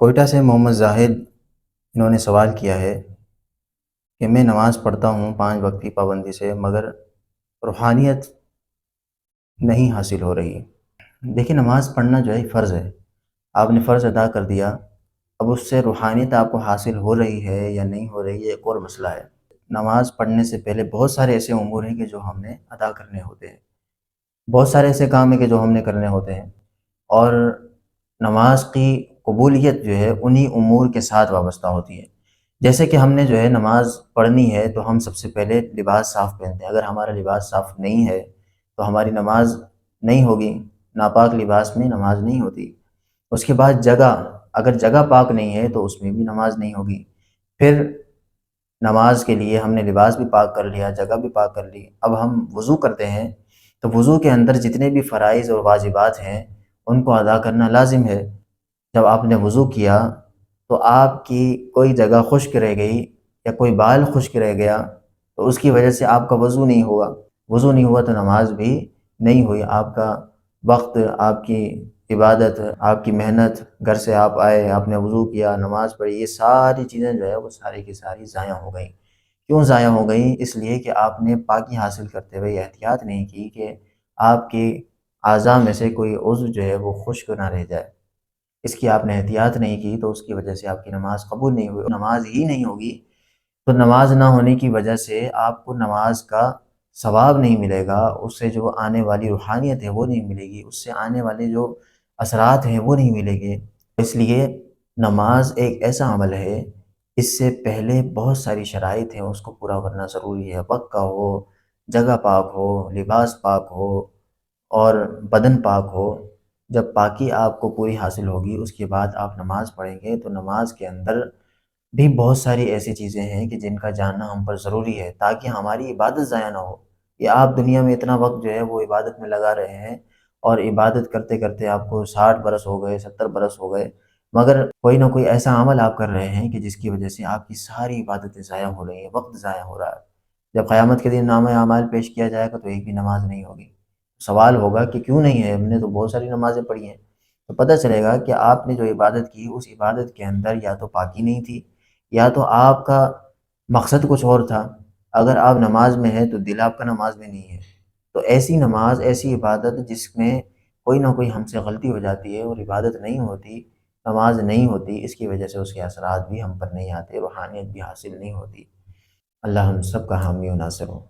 کوئٹہ سے محمد زاہد انہوں نے سوال کیا ہے کہ میں نماز پڑھتا ہوں 5 وقت کی پابندی سے، مگر روحانیت نہیں حاصل ہو رہی۔ دیکھیں، نماز پڑھنا جو ہے فرض ہے، آپ نے فرض ادا کر دیا۔ اب اس سے روحانیت آپ کو حاصل ہو رہی ہے یا نہیں ہو رہی ہے ایک اور مسئلہ ہے۔ نماز پڑھنے سے پہلے بہت سارے ایسے امور ہیں کہ جو ہم نے ادا کرنے ہوتے ہیں، بہت سارے ایسے کام ہیں کہ جو ہم نے کرنے ہوتے ہیں، اور نماز کی قبولیت جو ہے انہی امور کے ساتھ وابستہ ہوتی ہے۔ جیسے کہ ہم نے جو ہے نماز پڑھنی ہے تو ہم سب سے پہلے لباس صاف پہنتے ہیں۔ اگر ہمارا لباس صاف نہیں ہے تو ہماری نماز نہیں ہوگی، ناپاک لباس میں نماز نہیں ہوتی۔ اس کے بعد جگہ، اگر جگہ پاک نہیں ہے تو اس میں بھی نماز نہیں ہوگی۔ پھر نماز کے لیے ہم نے لباس بھی پاک کر لیا، جگہ بھی پاک کر لی، اب ہم وضو کرتے ہیں تو وضو کے اندر جتنے بھی فرائض اور واجبات ہیں ان کو ادا کرنا لازم ہے۔ جب آپ نے وضو کیا تو آپ کی کوئی جگہ خشک رہ گئی یا کوئی بال خشک رہ گیا تو اس کی وجہ سے آپ کا وضو نہیں ہوا، وضو نہیں ہوا تو نماز بھی نہیں ہوئی۔ آپ کا وقت، آپ کی عبادت، آپ کی محنت، گھر سے آپ آئے، آپ نے وضو کیا، نماز پڑھی، یہ ساری چیزیں جو ہے وہ ساری کی ساری ضائع ہو گئیں۔ کیوں ضائع ہو گئیں؟ اس لیے کہ آپ نے پاکی حاصل کرتے ہوئے احتیاط نہیں کی کہ آپ کے اعضاء میں سے کوئی عضو جو ہے وہ خشک نہ رہ جائے۔ اس کی آپ نے احتیاط نہیں کی تو اس کی وجہ سے آپ کی نماز قبول نہیں ہوئی، نماز ہی نہیں ہوگی تو نماز نہ ہونے کی وجہ سے آپ کو نماز کا ثواب نہیں ملے گا، اس سے جو آنے والی روحانیت ہے وہ نہیں ملے گی، اس سے آنے والے جو اثرات ہیں وہ نہیں ملیں گے۔ اس لیے نماز ایک ایسا عمل ہے، اس سے پہلے بہت ساری شرائط ہیں، اس کو پورا کرنا ضروری ہے۔ وقت کا ہو، جگہ پاک ہو، لباس پاک ہو اور بدن پاک ہو۔ جب پاکی آپ کو پوری حاصل ہوگی اس کے بعد آپ نماز پڑھیں گے تو نماز کے اندر بھی بہت ساری ایسی چیزیں ہیں کہ جن کا جاننا ہم پر ضروری ہے تاکہ ہماری عبادت ضائع نہ ہو۔ یہ آپ دنیا میں اتنا وقت جو ہے وہ عبادت میں لگا رہے ہیں اور عبادت کرتے کرتے آپ کو 60 برس ہو گئے، 70 برس ہو گئے، مگر کوئی نہ کوئی ایسا عمل آپ کر رہے ہیں کہ جس کی وجہ سے آپ کی ساری عبادتیں ضائع ہو رہی ہیں، وقت ضائع ہو رہا ہے۔ جب قیامت کے دن نامہ اعمال پیش کیا جائے گا تو ایک بھی نماز نہیں ہوگی۔ سوال ہوگا کہ کیوں نہیں ہے، ہم نے تو بہت ساری نمازیں پڑھی ہیں، تو پتہ چلے گا کہ آپ نے جو عبادت کی اس عبادت کے اندر یا تو پاکی نہیں تھی یا تو آپ کا مقصد کچھ اور تھا۔ اگر آپ نماز میں ہیں تو دل آپ کا نماز میں نہیں ہے، تو ایسی نماز، ایسی عبادت جس میں کوئی نہ کوئی ہم سے غلطی ہو جاتی ہے اور عبادت نہیں ہوتی، نماز نہیں ہوتی، اس کی وجہ سے اس کے اثرات بھی ہم پر نہیں آتے، روحانیت بھی حاصل نہیں ہوتی۔ اللہ ہم سب کا حامی و ناصر ہو۔